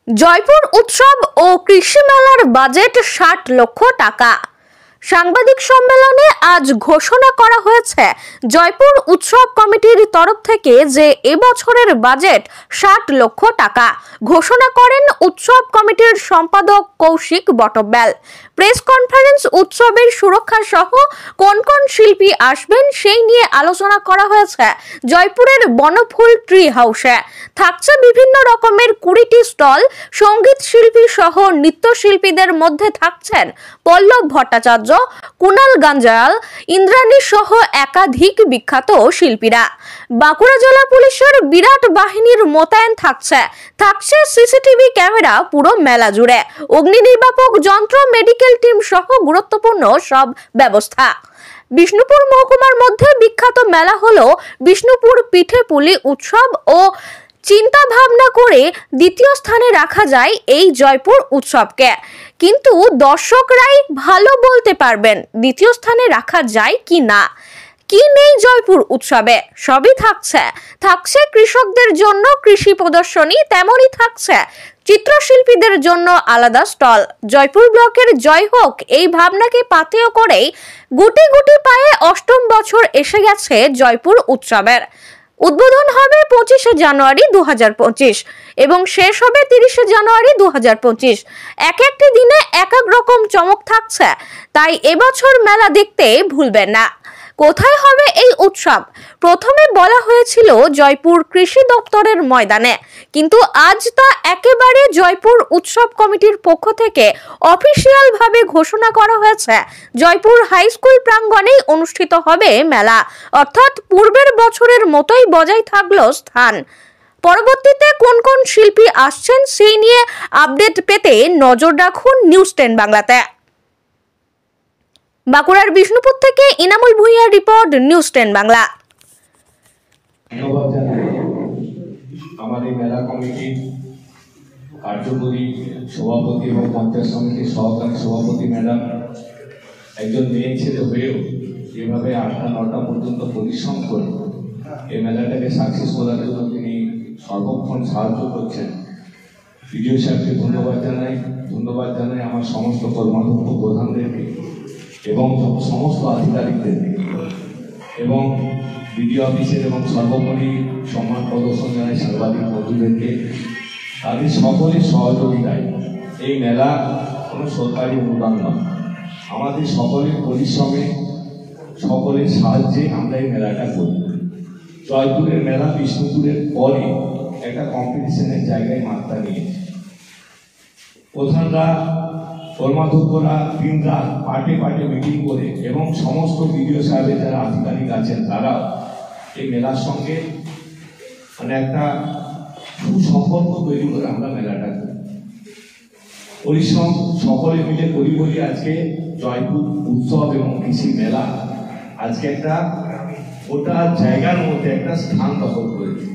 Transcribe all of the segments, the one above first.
জয়পুর উৎসব ও কৃষি মেলার বাজেট ৬০ লক্ষ টাকা। সাংবাদিক সম্মেলনে আজ ঘোষণা করা হয়েছে জয়পুর উৎসব কমিটির তরফ থেকে যে এবছরের বাজেট ৬০ লক্ষ টাকা ঘোষণা করেন উৎসব কমিটির সম্পাদক কৌশিক বটব্যাল। প্রেস কনফারেন্স উৎসবের সুরক্ষা সহ কোন কোন শিল্পী আসবেন সেই নিয়ে আলোচনা করা হয়েছে। জয়পুরের বনফুল ট্রি হাউসে থাকছে বিভিন্ন রকমের ২০টি স্টল। সঙ্গীত শিল্পী সহ নৃত্যশিল্পীদের মধ্যে থাকছেন পল্লব ভট্টাচার্য, কুনাল গাঞ্জাল, ইন্দ্রাণী সহ একাধিক বিখ্যাত শিল্পীরা। বাঁকুড়া জেলা পুলিশের বিরাট বাহিনীর মোতায়েন থাকছে সিসিটিভি ক্যামেরা পুরো মেলা জুড়ে, অগ্নি নির্বাপক যন্ত্র, মেডিকেল টিম সহ গুরুত্বপূর্ণ সব ব্যবস্থা। বিষ্ণুপুর মহকুমার মধ্যে বিখ্যাত মেলা হলো বিষ্ণুপুর পিঠে পুলি উৎসব ও চিন্তা ভাবনা করে দ্বিতীয় স্থানে রাখা যায় এই জয়পুর উৎসবকে, কিন্তু দর্শকরাই ভালো বলতে পারবেন দ্বিতীয় স্থানে রাখা যায় কি না। কি নেই জয়পুর উৎসবে? সবই থাকছে কৃষকদের জন্য কৃষি প্রদর্শনী, তেমনই থাকছে চিত্রশিল্পীদের জন্য আলাদা স্টল। জয়পুর ব্লকের জয় হোক এই ভাবনাকে পাথেয় করেই গুটি গুটি পায়ে অষ্টম বছর এসে গেছে জয়পুর উৎসবের। উদ্বোধন হবে 25শে জানুয়ারি 2025 এবং শেষ হবে 30শে জানুয়ারি 2025। এক একটি দিনে এক এক রকম চমক থাকছে, তাই এবছর মেলা দেখতে ভুলবেন না। কোথায় হবে এই উৎসব? প্রথমে বলা হয়েছিল জয়পুর কৃষি দপ্তরের ময়দানে, কিন্তু আজ তা একেবারে জয়পুর উৎসব কমিটির পক্ষ থেকে অফিসিয়াল ভাবে ঘোষণা করা হয়েছে জয়পুর হাই স্কুল প্রাঙ্গণেই অনুষ্ঠিত হবে মেলা, অর্থাৎ পূর্বের বছরের মতোই বজায় থাকলো স্থান। পরবর্তীতে কোন কোন শিল্পী আসছেন সেই নিয়ে আপডেট পেতে নজর রাখুন নিউজ 10 বাংলাতে। বাঁকুড়ার বিষ্ণুপুর থেকে ইনামুল ভুঁইয়ার রিপোর্ট, নিউজ 10 বাংলা। আমাদের মেলা কমিটির কার্যকরী সভাপতি এবং পঞ্চায়েত সমিতির সহকারী সভাপতি ম্যাডাম একজন মেয়ে ছেলে হয়েও যেভাবে 8টা 9টা পর্যন্ত পরিশ্রম করে এই মেলাটাকে সাকসেস করার জন্য তিনি সর্বক্ষণ সাহায্য করছেন। বিডিও সাহেবকে ধন্যবাদ জানাই আমার সমস্ত কর্মাধ্যক্ষ প্রধানদেরকে এবং সমস্ত আধিকারিকদেরকে এবং বিডিও অফিসের এবং সর্বোপরি সম্মান প্রদর্শন জানাই সাংবাদিক বন্ধুদেরকে। তাদের সকলের সহযোগিতায় এই মেলা কোনো সরকারি অনুদান নয়, আমাদের সকলের পরিশ্রমে সকলের সাহায্যে আমরা এই মেলাটা করি। জয়পুরের মেলা বিষ্ণুপুরের পরে একটা কম্পিটিশনের জায়গায় মাত্রা নিয়েছে। প্রধানরা কর্মাধ্যক্ষরা দিনরাত পার্টে মিটিং করে এবং সমস্ত বিডিও সাহেবের যারা আধিকারিক আছেন তারাও এই মেলার সঙ্গে একটা সুসম্পর্ক তৈরি করে আমরা মেলাটা করি। পরিশ্রম সকলে মিলে করি বলি আজকে জয়পুর উৎসব এবং কৃষি মেলা আজকে একটা গোটা জায়গার মধ্যে একটা স্থান দখল করেছে।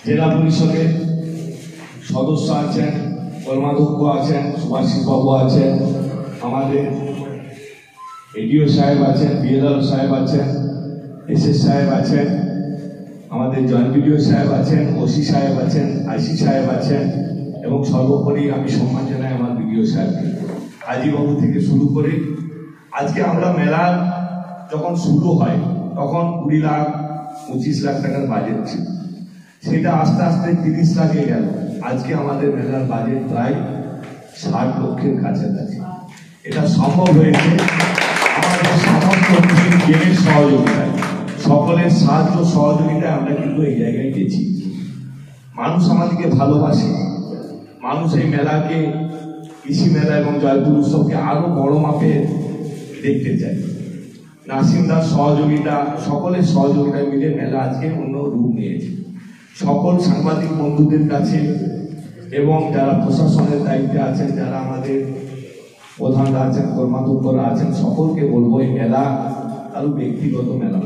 জেলা পরিষদের সদস্য আছেন, কর্মাধ্যক্ষ আছেন, সুভাষিস বাবু আছেন, আমাদের এডিও সাহেব আছেন, বিএলআর সাহেব আছেন, এসএস সাহেব আছেন, আমাদের জয়েন্ট বিডিও সাহেব আছেন, ওসি সাহেব আছেন, আইসি সাহেব আছেন এবং সর্বোপরি আমি সম্মান জানাই আমার বিডিও সাহেবকে, আজিবাবু থেকে শুরু করে। আজকে আমরা মেলা যখন শুরু হয় তখন 20 লাখ 25 লাখ টাকার বাজেট ছিল, সেটা আস্তে আস্তে 30 লাখে গেল। আজকে আমাদের মেলার বাজেট প্রায় 60 লক্ষের কাছাকাছি। এটা সম্ভব হয়েছে আমাদের সমস্ত গেমের সহযোগিতায়, সকলের সাহায্য সহযোগিতায় আমরা কিন্তু এই জায়গায় গেছি। মানুষ আমাদেরকে ভালোবাসে, মানুষ এই মেলাকে, কৃষি মেলা এবং জয়পুর উৎসবকে আরো বড় মাপে দেখতে চায়। নাসিমদার সহযোগিতা, সকলের সহযোগিতায় মিলে মেলা আজকে অন্য রূপ নিয়েছে। সকল সাংবাদিক বন্ধুদের কাছে এবং যারা প্রশাসনের দায়িত্বে আছেন, যারা আমাদের প্রধানরা আছেন, কর্মাধ্যক্ষরা আছেন, সকলকে বলবো এই মেলা কারো ব্যক্তিগত মেলা।